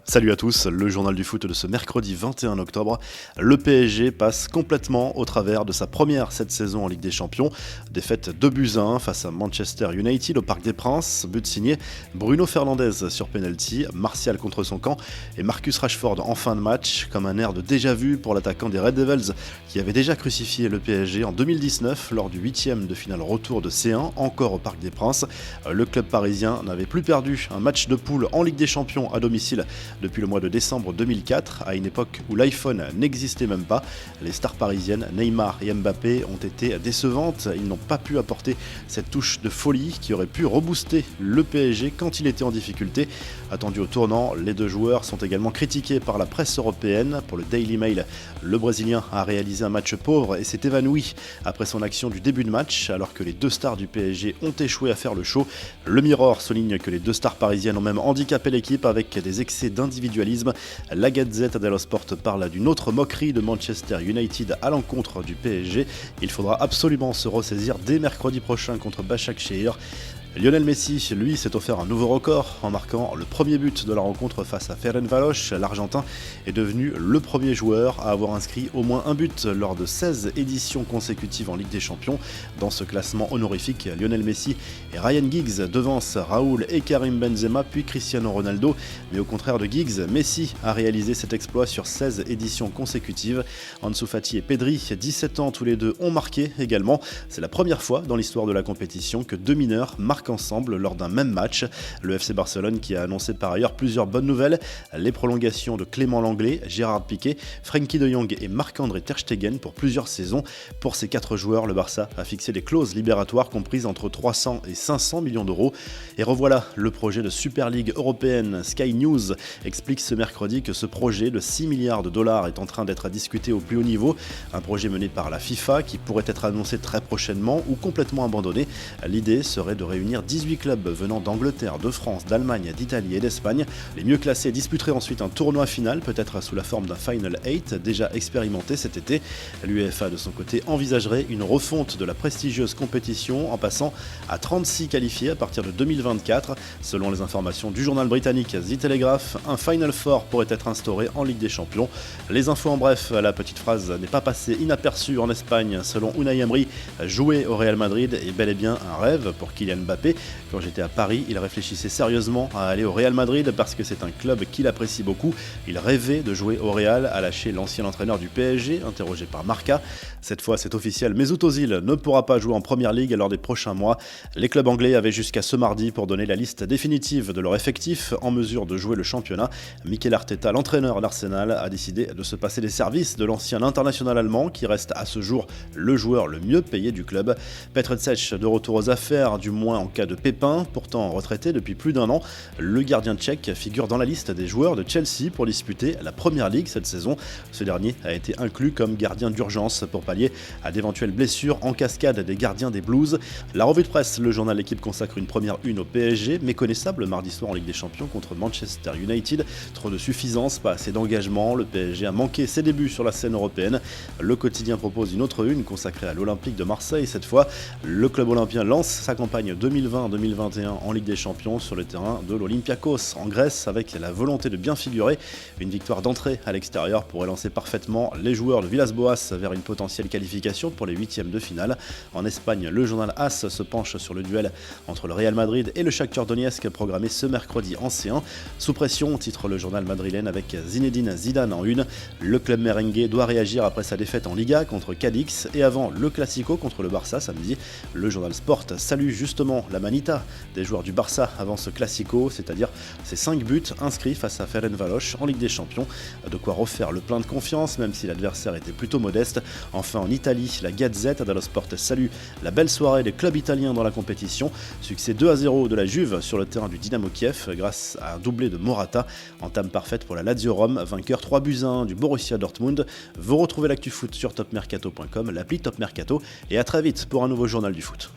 Salut à tous, le journal du foot de ce mercredi 21 octobre. Le PSG passe complètement au travers de sa première cette saison en Ligue des Champions. Défaite 2-1 face à Manchester United au Parc des Princes. But signé Bruno Fernandes sur penalty, Martial contre son camp et Marcus Rashford en fin de match, comme un air de déjà-vu pour l'attaquant des Red Devils qui avait déjà crucifié le PSG en 2019 lors du 8e de finale retour de C1, encore au Parc des Princes. Le club parisien n'avait plus perdu un match de poule en Ligue des Champions à domicile depuis le mois de décembre 2004, à une époque où l'iPhone n'existait même pas. Les stars parisiennes Neymar et Mbappé ont été décevantes. Ils n'ont pas pu apporter cette touche de folie qui aurait pu rebooster le PSG quand il était en difficulté. Attendu au tournant, les deux joueurs sont également critiqués par la presse européenne. Pour le Daily Mail, le Brésilien a réalisé un match pauvre et s'est évanoui après son action du début de match, alors que les deux stars du PSG ont échoué à faire le show. Le Mirror souligne que les deux stars parisiennes ont même handicapé l'équipe avec des excès d'individualisme. La Gazzetta dello Sport parle d'une autre moquerie de Manchester United à l'encontre du PSG. Il faudra absolument se ressaisir dès mercredi prochain contre Başakşehir. Lionel Messi, lui, s'est offert un nouveau record en marquant le premier but de la rencontre face à Ferencváros. L'Argentin est devenu le premier joueur à avoir inscrit au moins un but lors de 16 éditions consécutives en Ligue des Champions. Dans ce classement honorifique, Lionel Messi et Ryan Giggs devancent Raoul et Karim Benzema puis Cristiano Ronaldo. Mais au contraire de Giggs, Messi a réalisé cet exploit sur 16 éditions consécutives. Ansu Fati et Pedri, 17 ans tous les deux, ont marqué également. C'est la première fois dans l'histoire de la compétition que deux mineurs marquent ensemble lors d'un même match. Le FC Barcelone qui a annoncé par ailleurs plusieurs bonnes nouvelles, les prolongations de Clément Lenglet, Gérard Piqué, Frenkie de Jong et Marc-André Ter Stegen pour plusieurs saisons. Pour ces 4 joueurs, le Barça a fixé des clauses libératoires comprises entre 300 et 500 millions d'euros. Et revoilà, le projet de Super League européenne. Sky News explique ce mercredi que ce projet de 6 milliards de dollars est en train d'être discuté au plus haut niveau. Un projet mené par la FIFA qui pourrait être annoncé très prochainement ou complètement abandonné. L'idée serait de réunir 18 clubs venant d'Angleterre, de France, d'Allemagne, d'Italie et d'Espagne. Les mieux classés disputeraient ensuite un tournoi final, peut-être sous la forme d'un Final 8, déjà expérimenté cet été. L'UEFA de son côté envisagerait une refonte de la prestigieuse compétition en passant à 36 qualifiés à partir de 2024. Selon les informations du journal britannique The Telegraph, un Final Four pourrait être instauré en Ligue des Champions. Les infos en bref, la petite phrase n'est pas passée inaperçue en Espagne. Selon Unai Emery, jouer au Real Madrid est bel et bien un rêve pour Kylian Mbappé. Quand j'étais à Paris, il réfléchissait sérieusement à aller au Real Madrid parce que c'est un club qu'il apprécie beaucoup. Il rêvait de jouer au Real, a lâché l'ancien entraîneur du PSG, interrogé par Marca. Cette fois, c'est officiel, Mesut Özil ne pourra pas jouer en Première Ligue lors des prochains mois. Les clubs anglais avaient jusqu'à ce mardi pour donner la liste définitive de leur effectif en mesure de jouer le championnat. Mikel Arteta, l'entraîneur d'Arsenal, a décidé de se passer des services de l'ancien international allemand qui reste à ce jour le joueur le mieux payé du club. Petr Cech de retour aux affaires, du moins en cas de pépin, pourtant retraité depuis plus d'un an. Le gardien tchèque figure dans la liste des joueurs de Chelsea pour disputer la Première Ligue cette saison. Ce dernier a été inclus comme gardien d'urgence pour pallier à d'éventuelles blessures en cascade des gardiens des Blues. La revue de presse, le journal L'équipe consacre une première une au PSG, méconnaissable mardi soir en Ligue des Champions contre Manchester United. Trop de suffisance, pas assez d'engagement, le PSG a manqué ses débuts sur la scène européenne. Le quotidien propose une autre une consacrée à l'Olympique de Marseille. Cette fois, le club olympien lance sa campagne 2020-2021 en Ligue des Champions sur le terrain de l'Olympiakos en Grèce avec la volonté de bien figurer. Une victoire d'entrée à l'extérieur pourrait lancer parfaitement les joueurs de Villas-Boas vers une potentielle qualification pour les 8e de finale. En Espagne, le journal AS se penche sur le duel entre le Real Madrid et le Shakhtar Donetsk programmé ce mercredi en C1. Sous pression, titre le journal madrilène avec Zinedine Zidane en une. Le club merengue doit réagir après sa défaite en Liga contre Cadix et avant le Classico contre le Barça samedi. Le journal Sport salue justement la manita des joueurs du Barça avant ce Classico, c'est-à-dire ses 5 buts inscrits face à Ferencváros en Ligue des Champions. De quoi refaire le plein de confiance, même si l'adversaire était plutôt modeste. Enfin en Italie, la Gazzetta dello Sport salue la belle soirée des clubs italiens dans la compétition. Succès 2-0 de la Juve sur le terrain du Dynamo Kiev grâce à un doublé de Morata. Entame parfaite pour la Lazio Rome, vainqueur 3-1 du Borussia Dortmund. Vous retrouvez l'actu foot sur topmercato.com, l'appli Top Mercato et à très vite pour un nouveau journal du foot.